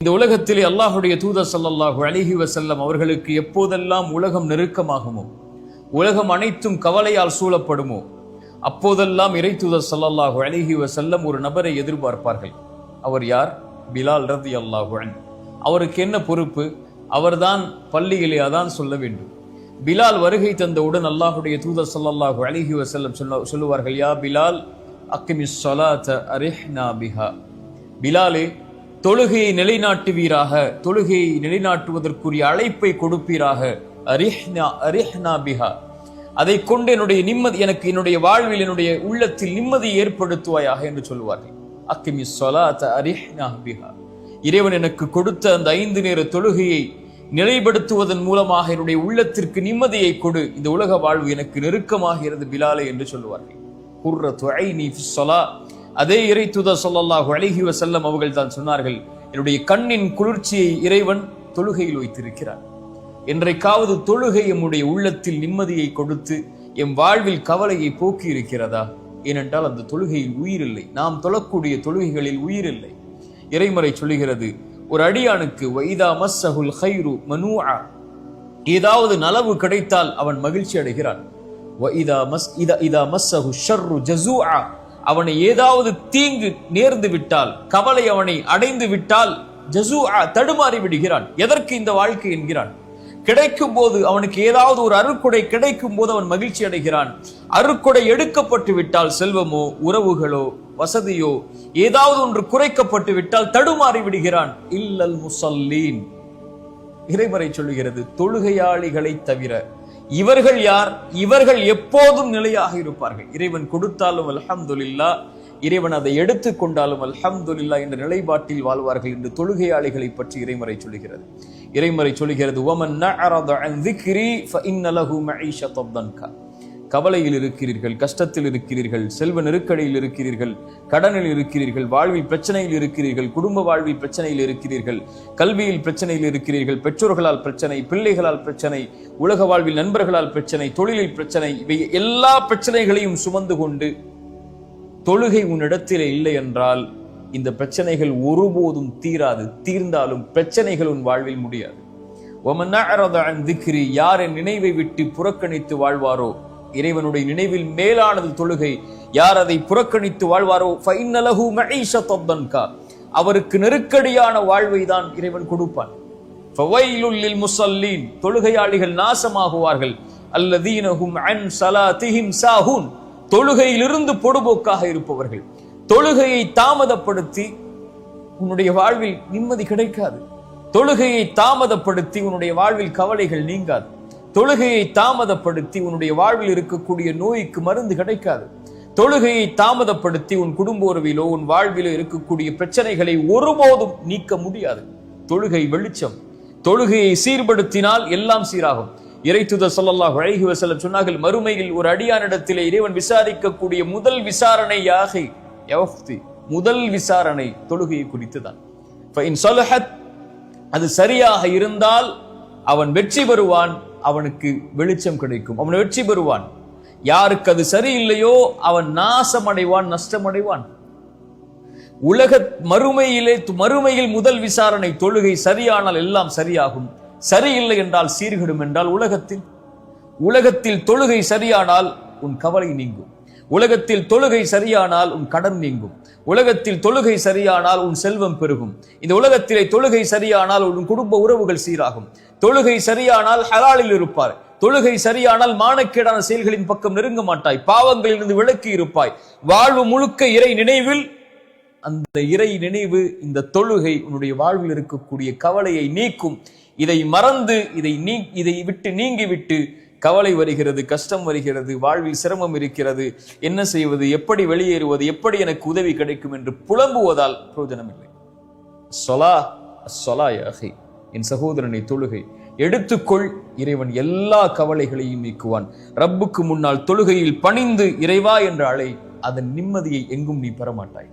இந்த உலகத்திலே அல்லாஹுடைய தூதர் ஸல்லல்லாஹு அலைஹி வஸல்லம் அவர்களுக்கு எப்போதெல்லாம் உலகம் நெருக்கமாகுமோ, உலகம் அனைத்தும் கவலையால் சூழப்படுமோ, அப்போதெல்லாம் இறை தூதர் ஸல்லல்லாஹு அலைஹி வஸல்லம் ஒரு நபரை எதிர்பார்ப்பார்கள். அவர் யார்? பிலால் ரலியல்லாஹு அன்ஹு. அவருக்கு என்ன பொறுப்பு? அவர்தான் பள்ளியிலே அதான் சொல்ல வேண்டும். பிலால் வருகை தந்தவுடன் அல்லாஹுடைய தூதர் ஸல்லல்லாஹு அலைஹி வஸல்லம் சொல்லுவார்கள், யா பிலால் அக்கிமிஸ் ஸலாத அரிஹ்னா பிஹா. பிலாலே, தொழுகையை நிலைநாட்டுவீராக, தொழுகையை நிலைநாட்டுவதற்குரிய அழைப்பை கொடுப்பீராக. அரிஹ்னா பிஹா, அதை கொண்டு என்னுடைய நிம்மதி, எனக்கு என்னுடைய வாழ்வில் என்னுடைய உள்ளத்தில் நிம்மதி ஏற்படுத்துவாயாக என்று சொல்லுவார்கள். அக்கிமிஸ் ஸலாத அரிஹ்னா பிஹா. இறைவன் எனக்கு கொடுத்த அந்த 5 நேர தொழுகையை நிலைப்படுத்துவதன் மூலமாக என்னுடைய உள்ளத்திற்கு நிம்மதியை கொடு, இந்த உலக வாழ்வு எனக்கு நெருக்கமாகிறது பிலாலே என்று சொல்லுவார்கள். குர்ரத்து ஐனி ஃபிஸ் ஸலா. அதே இறை தூதர் ஸல்லல்லாஹு அலைஹி வஸல்லம் அவர்கள் தான் சொன்னார்கள், என்னுடைய கண்ணின் குளிர்ச்சியை இறைவன் தொழுகையில் வைத்திருக்கிறார். என்றைக்காவது தொழுகை எம்முடைய உள்ளத்தில் நிம்மதியை கொடுத்து எம் வாழ்வில் கவலையை போக்கி இருக்கிறதா? ஏனென்றால் அந்த தொழுகையில் உயிர் இல்லை. நாம் தொழக்கூடிய தொழுகைகளில் உயிர் இல்லை. இறைமறை சொல்லுகிறது, ஒரு அடியானுக்கு வைதா மஸ்ஸஹுல் கைரு மனூஆ, ஏதாவது நலவு கிடைத்தால் அவன் மகிழ்ச்சி அடைகிறான். இதா மஸ்ஸஹு ஷர்ரு ஜஸூஆ, அவனை ஏதாவது தீங்கு நேர்ந்து விட்டால், கவலை அவனை அடைந்து விட்டால், ஜஸூஆ தடுமாறி விடுகிறான். எதற்கு இந்த வாழ்க்கை என்கிறான். கிடைக்கும் போது அவனுக்கு ஏதாவது ஒரு அருட்கொடை கிடைக்கும் போது அவன் மகிழ்ச்சி அடைகிறான். அருட்கொடை எடுக்கப்பட்டு விட்டால், செல்வமோ உறவுகளோ வசதியோ ஏதாவது ஒன்று குறைக்கப்பட்டு விட்டால் தடுமாறி விடுகிறான். இல்லல் முஸல்லீன், இறைமறை சொல்லுகிறது, தொழுகையாளிகளை தவிர. இவர்கள் யார்? இவர்கள் எப்போதும் நிலையாக இருப்பார்கள். இறைவன் கொடுத்தாலும் அல்ஹம்துலில்லாஹ், இறைவன் அதை எடுத்துக் கொண்டாலும் அல்ஹம்துலில்லாஹ் என்ற நிலைப்பாட்டில் வாழ்வார்கள் என்று தொழுகையாளிகளை பற்றி இறைமறை சொல்லுகிறது. இறைமறை சொல்லுகிறது, வமன் நஅரத அன் ذிக்ரி ஃபஇன்ன லஹு மஈஷத்தன் தன்கா. கவலையில் இருக்கிறீர்கள், கஷ்டத்தில் இருக்கிறீர்கள், செல்வ நெருக்கடியில் இருக்கிறீர்கள், கடனில் இருக்கிறீர்கள், வாழ்வில் பிரச்சனையில் இருக்கிறீர்கள், குடும்ப வாழ்வில் பிரச்சனையில் இருக்கிறீர்கள், கல்வியில் பிரச்சனையில் இருக்கிறீர்கள், பெற்றோர்களால் பிரச்சனை, பிள்ளைகளால் பிரச்சனை, உலக வாழ்வில் நண்பர்களால் பிரச்சனை, தொழிலில் பிரச்சனை, இவை எல்லா பிரச்சனைகளையும் சுமந்து கொண்டு தொழுகை உன்னிடத்திலே இல்லை என்றால் இந்த பிரச்சனைகள் ஒருபோதும் தீராது. தீர்ந்தாலும் பிரச்சனைகள் உன் வாழ்வில் முடியாது. வமன் நஅரத அன் ذிக்ரி, யார் என் நினைவை விட்டு புறக்கணித்து வாழ்வாரோ, இறைவனுடைய நினைவில் மேலானது தொழுகை, யார் அதை புறக்கணித்து வாழ்வாரோ ஃபஇன்ன லஹு மஈஷத்தன் தன்கா, அவருக்கு நெருக்கடியான வாழ்வை தான் இறைவன் கொடுப்பான். ஃபவைலுல் லில் முஸல்லீன், தொழுகையாளிகள் நாசமாகுவார்கள். அல்லதீன ஹும் அன் ஸலாத்திஹிம் சாஹூன், தொழுகையிலிருந்து பொடுபோக்காக இருப்பவர்கள். தொழுகையை தாமதப்படுத்தி உன்னுடைய வாழ்வில் நிம்மதி கிடைக்காது. தொழுகையை தாமதப்படுத்தி உன்னுடைய வாழ்வில் கவலைகள் நீங்காது. தொழுகையை தாமதப்படுத்தி உன்னுடைய வாழ்வில் இருக்கக்கூடிய நோய்க்கு மருந்து கிடைக்காது. தொழுகையை தாமதப்படுத்தி உன் குடும்ப உறவிலோ உன் வாழ்விலோ இருக்கக்கூடிய பிரச்சனைகளை ஒருபோதும் நீக்க முடியாது. தொழுகை வெளிச்சம். தொழுகையை சீர்படுத்தினால் எல்லாம் சீராகும். இறை தூதர் ஸல்லல்லாஹு அலைஹி வஸல்லம் சொன்னார்கள், மறுமையில் ஒரு அடியானிடத்திலே இறைவன் விசாரிக்கக்கூடிய முதல் விசாரணை முதல் விசாரணை தொழுகையை குறித்துதான். ஃபஇன் ஸலஹத், அது சரியாக இருந்தால் அவன் வெற்றி பெறுவான், அவனுக்கு வெளிச்சம் கிடைக்கும், அவன் வெற்றி பெறுவான். யாருக்கு அது சரியில்லையோ அவன் நாசமடைவான், நஷ்டமடைவான். மறுமையில் முதல் விசாரணை தொழுகை சரியானால் எல்லாம் சரியாகும், சரியில்லை என்றால் சீர்கெடும். என்றால் உலகத்தில் தொழுகை சரியானால் உன் கவலை நீங்கும். உலகத்தில் தொழுகை சரியானால் உன் கடன் நீங்கும். உலகத்தில் தொழுகை சரியானால் உன் செல்வம் பெருகும். இந்த உலகத்திலே தொழுகை சரியானால் உன் குடும்ப உறவுகள் சீராகும். தொழுகை சரியானால் ஹலாலில் இருப்பார். தொழுகை சரியானால் மானக்கேடான செயல்களின் பக்கம் நெருங்க மாட்டாய். பாவங்களிலிருந்து விலக்கி இருப்பாய். வாழ்வு முழுக்க இறை நினைவில். அந்த இறை நினைவு, இந்த தொழுகை உன்னுடைய வாழ்வில் இருக்கக்கூடிய கவலையை நீக்கும். இதை மறந்து இதை விட்டு நீங்கிவிட்டு கவலை வருகிறது, கஷ்டம் வருகிறது, வாழ்வில் சிரமம் இருக்கிறது, என்ன செய்வது, எப்படி வெளியேறுவது, எப்படி எனக்கு உதவி கிடைக்கும் என்று புலம்புவதால் பிரயோஜனம் இல்லை. ஸலா யா அஹி, என் சகோதரனை, தொழுகை எடுத்துக்கொள். இறைவன் எல்லா கவலைகளையும் நீக்குவான். ரப்புக்கு முன்னால் தொழுகையில் பணிந்து இறைவா என்ற அழை, அதன் நிம்மதியை எங்கும் நீ பெறமாட்டாய்.